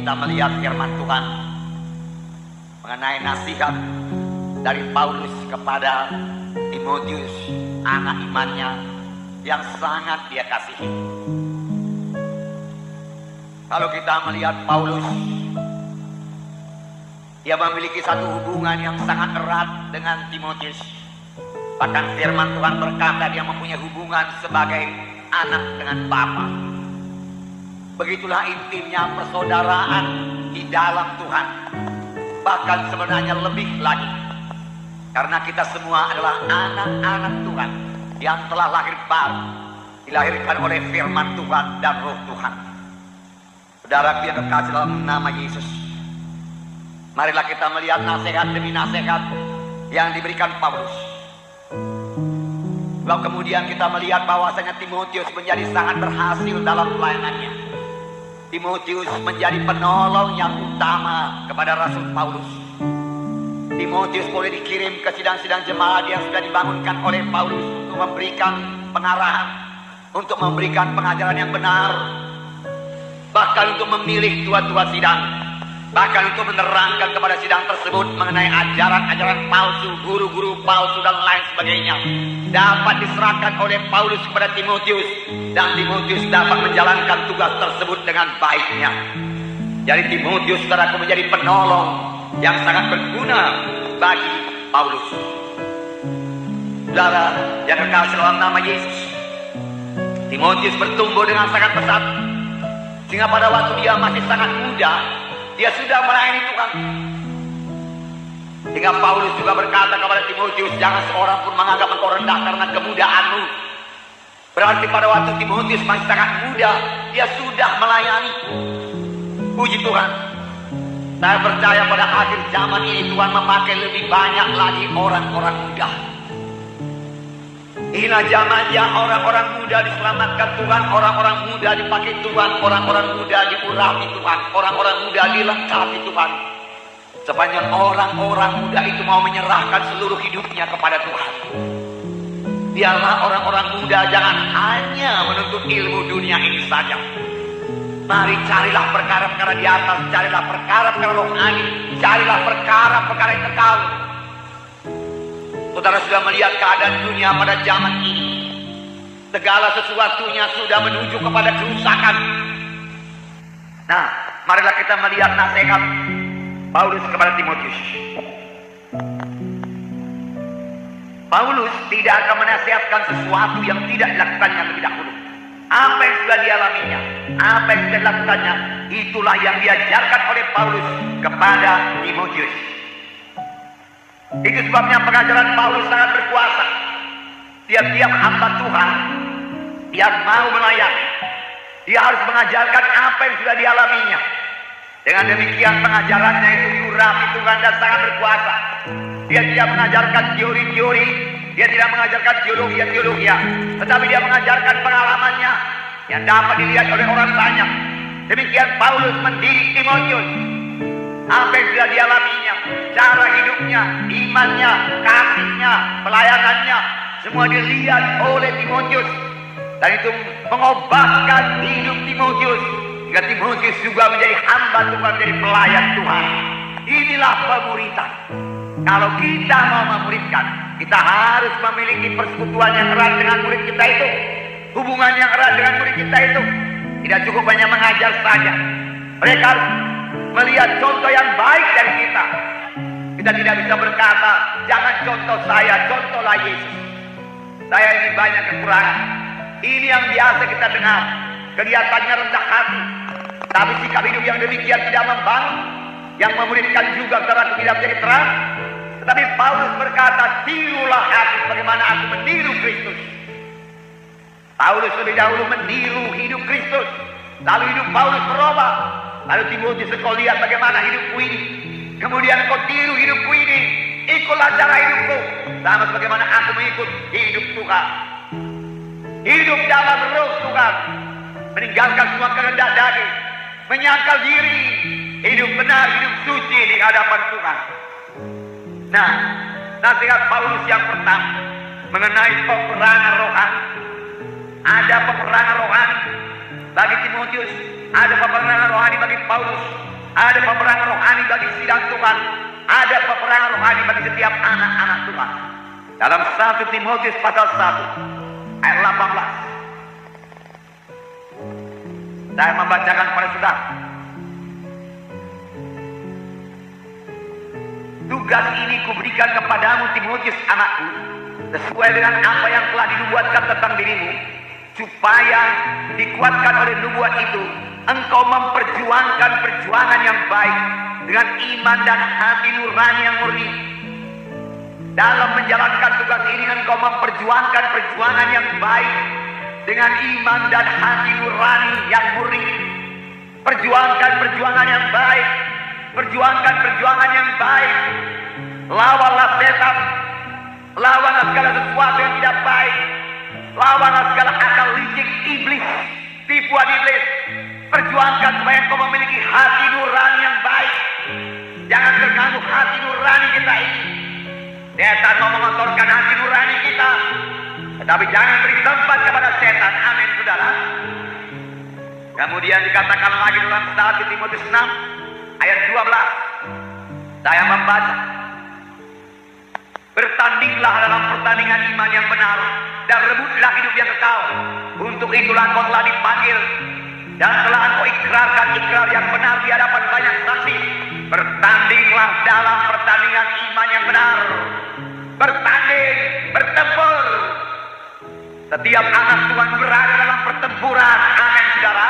kita melihat firman Tuhan mengenai nasihat dari Paulus kepada Timotius, anak imannya yang sangat dia kasihi. Kalau kita melihat Paulus, dia memiliki satu hubungan yang sangat erat dengan Timotius. Bahkan firman Tuhan berkata dia mempunyai hubungan sebagai anak dengan bapa. Begitulah intimnya persaudaraan di dalam Tuhan. Bahkan sebenarnya lebih lagi, karena kita semua adalah anak-anak Tuhan yang telah lahir baru, dilahirkan oleh firman Tuhan dan roh Tuhan. Saudara yang kekasih dalam nama Yesus, marilah kita melihat nasihat demi nasihat yang diberikan Paulus. Lalu kemudian kita melihat bahwasanya Timotius menjadi sangat berhasil dalam pelayanannya. Timotius menjadi penolong yang utama kepada Rasul Paulus. Timotius boleh dikirim ke sidang-sidang jemaat yang sudah dibangunkan oleh Paulus untuk memberikan pengarahan, untuk memberikan pengajaran yang benar, bahkan untuk memilih tua-tua sidang, bahkan untuk menerangkan kepada sidang tersebut mengenai ajaran-ajaran palsu, guru-guru palsu dan lain sebagainya, dapat diserahkan oleh Paulus kepada Timotius, dan Timotius dapat menjalankan tugas tersebut dengan baiknya. Jadi Timotius, saudaraku, menjadi penolong yang sangat berguna bagi Paulus. Saudara yang kekasih dalam nama Yesus, Timotius bertumbuh dengan sangat pesat, sehingga pada waktu dia masih sangat muda, dia sudah melayani Tuhan. Hingga Paulus juga berkata kepada Timotius, jangan seorang pun menganggap engkau rendah karena kemudaanmu. Berarti pada waktu Timotius masih sangat muda, dia sudah melayani. Puji Tuhan. Saya percaya pada akhir zaman ini Tuhan memakai lebih banyak lagi orang-orang muda. Inilah zamannya orang-orang muda diselamatkan Tuhan, orang-orang muda dipakai Tuhan, orang-orang muda diurapi Tuhan, orang-orang muda dilengkapi Tuhan. Sepanjang orang-orang muda itu mau menyerahkan seluruh hidupnya kepada Tuhan. Biarlah orang-orang muda jangan hanya menuntut ilmu dunia ini saja. Mari carilah perkara-perkara di atas, carilah perkara-perkara rohani, carilah perkara-perkara yang kekal. Saudara sudah melihat keadaan dunia pada zaman ini. Segala sesuatunya sudah menuju kepada kerusakan. Nah, marilah kita melihat nasihat Paulus kepada Timotius. Paulus tidak akan menasihatkan sesuatu yang tidak dilakukannya lebih dahulu. Apa yang sudah dialaminya, apa yang sudah dilakukannya, itulah yang diajarkan oleh Paulus kepada Timotius. Itu sebabnya pengajaran Paulus sangat berkuasa. Tiap-tiap hamba Tuhan yang mau melayani, dia harus mengajarkan apa yang sudah dialaminya. Dengan demikian pengajarannya itu diurapi Tuhan dan sangat berkuasa. Dia tidak mengajarkan teori-teori, dia tidak mengajarkan teologi, tetapi dia mengajarkan pengalamannya yang dapat dilihat oleh orang banyak. Demikian Paulus mendidik Timotius. Apa yang sudah dialaminya, cara hidupnya, imannya, kasihnya, pelayanannya, semua dilihat oleh Timotius. Dan itu mengubahkan hidup Timotius, hingga Timotius juga menjadi hamba Tuhan, menjadi pelayan Tuhan. Inilah pemuritan. Kalau kita mau memuridkan, kita harus memiliki persekutuan yang erat dengan murid kita itu, hubungan yang erat dengan murid kita itu. Tidak cukup hanya mengajar saja. Mereka harus melihat contoh yang baik dari kita. Kita tidak bisa berkata, jangan contoh saya, contohlah Yesus. Saya ini banyak kekurangan. Ini yang biasa kita dengar. Kelihatannya rendah hati, tapi sikap hidup yang demikian tidak membangun, yang memuridkan juga karena tidak menjadi terang. Tetapi Paulus berkata, tirulah aku bagaimana aku meniru Kristus. Paulus lebih dahulu meniru hidup Kristus, lalu hidup Paulus berubah. Lalu Timotius, engkau lihat bagaimana hidupku ini, kemudian engkau tiru hidupku ini, ikutlah cara hidupku sama sebagaimana aku mengikut hidup Tuhan. Hidup dalam roh Tuhan, meninggalkan semua kehendak daging, menyangkal diri, hidup benar, hidup suci di hadapan Tuhan. Nah, nasihat Paulus yang pertama mengenai peperangan rohani. Ada peperangan rohani bagi Timotius, ada peperangan rohani bagi Paulus. Ada peperangan rohani bagi sidang Tuhan. Ada peperangan rohani bagi setiap anak-anak Tuhan. Dalam 1 Timotius pasal 1 ayat 18. Saya membacakan kepada saudara. Tugas ini kuberikan kepadamu Timotius anakku, sesuai dengan apa yang telah dinubuatkan tentang dirimu, supaya dikuatkan oleh nubuat itu, engkau memperjuangkan perjuangan yang baik dengan iman dan hati nurani yang murni. Dalam menjalankan tugas ini, engkau memperjuangkan perjuangan yang baik dengan iman dan hati nurani yang murni. Perjuangkan perjuangan yang baik. Perjuangkan perjuangan yang baik. Lawanlah setan. Lawanlah segala sesuatu yang tidak baik. Lawanlah segala akal licik iblis, tipuan iblis. Perjuangkan supaya engkau memiliki hati nurani yang baik. Jangan terganggu hati nurani kita ini. Setan mau mengotorkan hati nurani kita, tetapi jangan beri tempat kepada setan. Amin, saudara. Kemudian dikatakan lagi dalam 1 Timotius 6 ayat 12. Saya membaca, bertandinglah dalam pertandingan iman yang benar, dan rebutlah hidup yang kekal. Untuk itulah engkau telah dipanggil, dan telah engkau ikrarkan ikrar yang benar di hadapan banyak saksi. Bertandinglah dalam pertandingan iman yang benar. Bertanding, bertempur. Setiap anak Tuhan berada dalam pertempuran. Amin, saudara.